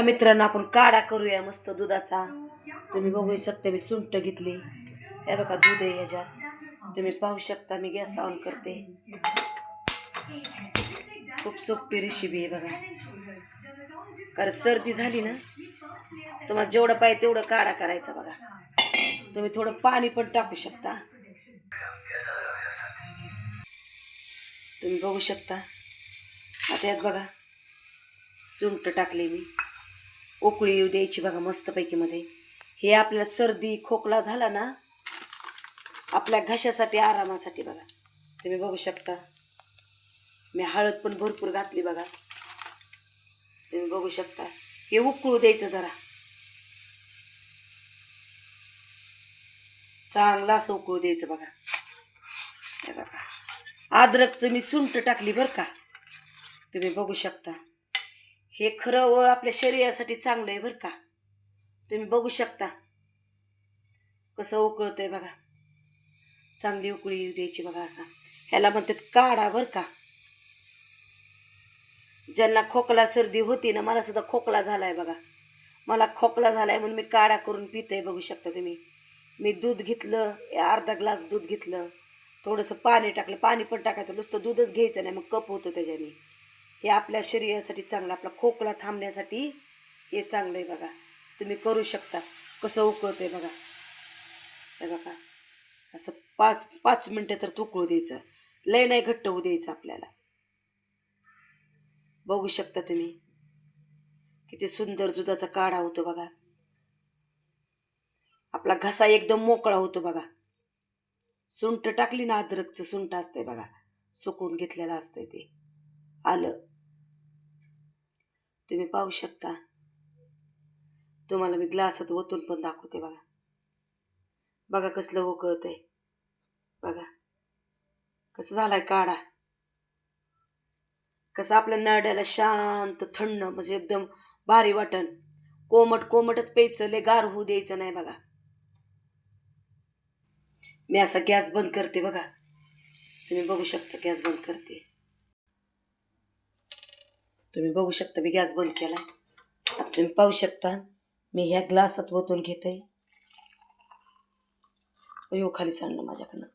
मित्रांनो आपण काढा करूया मस्त दुधाचा. तुम्ही बघू शकता मी सुंठ घेतली. हे बघा दूध आहे याच्यात. तुम्ही पाहू शकता मी गॅस ऑन करते. खूप सोपी रेसिपी आहे बघा. कारण सर्दी झाली ना तुम्हाला जेवढं पाहिजे तेवढं काढा करायचा बघा. तुम्ही थोडं पाणी पण टाकू शकता. तुम्ही बघू शकता. आता यात बघा सुंठ टाकले मी. उकळी येऊ द्यायची बघा मस्तपैकी मध्ये. हे आपल्याला सर्दी खोकला झाला ना आपल्या घशासाठी आरामासाठी बघा. तुम्ही बघू शकता मी हळद पण भरपूर घातली बघा. तुम्ही बघू शकता. हे उकळू द्यायचं जरा चांगलं असं उकळू द्यायचं बघा. हे बघा अद्रकचं मी सुंठ टाकली बरं का. तुम्ही बघू शकता. हे खरं व आपल्या शरीरासाठी चांगलं आहे बरं का. तुम्ही बघू शकता कसं उकळतंय बघा. चांगली उकळी येऊ द्यायची बघा. असा ह्याला म्हणतात काढा बरं का. ज्यांना खोकला सर्दी होती ना, मला सुद्धा खोकला झालाय बघा. मला खोकला झालाय म्हणून मी काढा करून पिते. बघू शकता तुम्ही. मी दूध घेतलं, अर्धा ग्लास दूध घेतलं, थोडंसं पाणी टाकलं. पाणी पण टाकायचं, नुसतं दूधच घ्यायचं नाही, मग कप होतो त्याच्याने. हे आपल्या शरीरासाठी चांगलं, आपला खोकला थांबण्यासाठी हे चांगलं आहे बघा. तुम्ही करू शकता. कसं उकळतंय बघा. हे बघा असं 5 मिनटं तर उकळू द्यायचं. लय नाही घट्ट होऊ द्यायचं आपल्याला. बघू शकता तुम्ही किती सुंदर दुधाचा काढा होतो बघा. आपला घसा एकदम मोकळा होतो बघा. सुंठ टाकली ना, अद्रकचं सुंठ असतंय बघा, सुकून घेतलेलं असतंय ते. आलं तुम्ही पाहू शकता. तुम्हाला मी ग्लासात ओतून पण दाखवते बघा. बघा कसलं उकळतंय बघा. कसं झालाय काढा. कसं आपल्या नरड्याला शांत थंड म्हणजे एकदम भारी वाटण. कोमटच प्यायचं, लय गार होऊ द्यायचं नाही बघा. मी असा गॅस बंद करते बघा. तुम्ही बघू शकता गॅस बंद करते. तुम्ही बघू शकता मी गॅस बंद केला. आता तुम्ही पाहू शकता मी ह्या ग्लासात ओतून घेते. अयो खाली सांडलं माझ्याकडनं.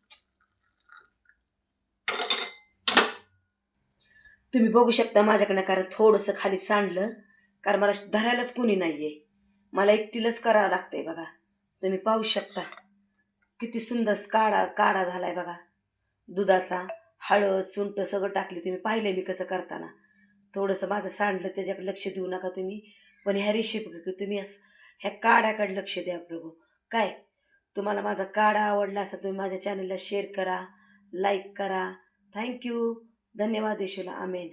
तुम्ही बघू शकता माझ्याकडनं, कारण थोडंसं खाली सांडलं. कारण मला धरायलाच कोणी नाही आहे, मला एकटीलाच करावं लागतंय बघा. तुम्ही पाहू शकता किती सुंदर काढा झालाय बघा दुधाचा. हळद सुंठ सगळं टाकली. तुम्ही पाहिलं मी कसं करताना. थोडंसं माझं सांडलं, त्याच्याकडे लक्ष देऊ नका तुम्ही. पण ह्या रेसिपी तुम्ही ह्या काढ्याकडे लक्ष द्या प्रभू. काय तुम्हाला माझा काढा आवडला असा तुम्ही माझ्या चॅनलला शेअर करा, लाईक करा. थँक्यू. धन्यवाद. येशूला आमेन.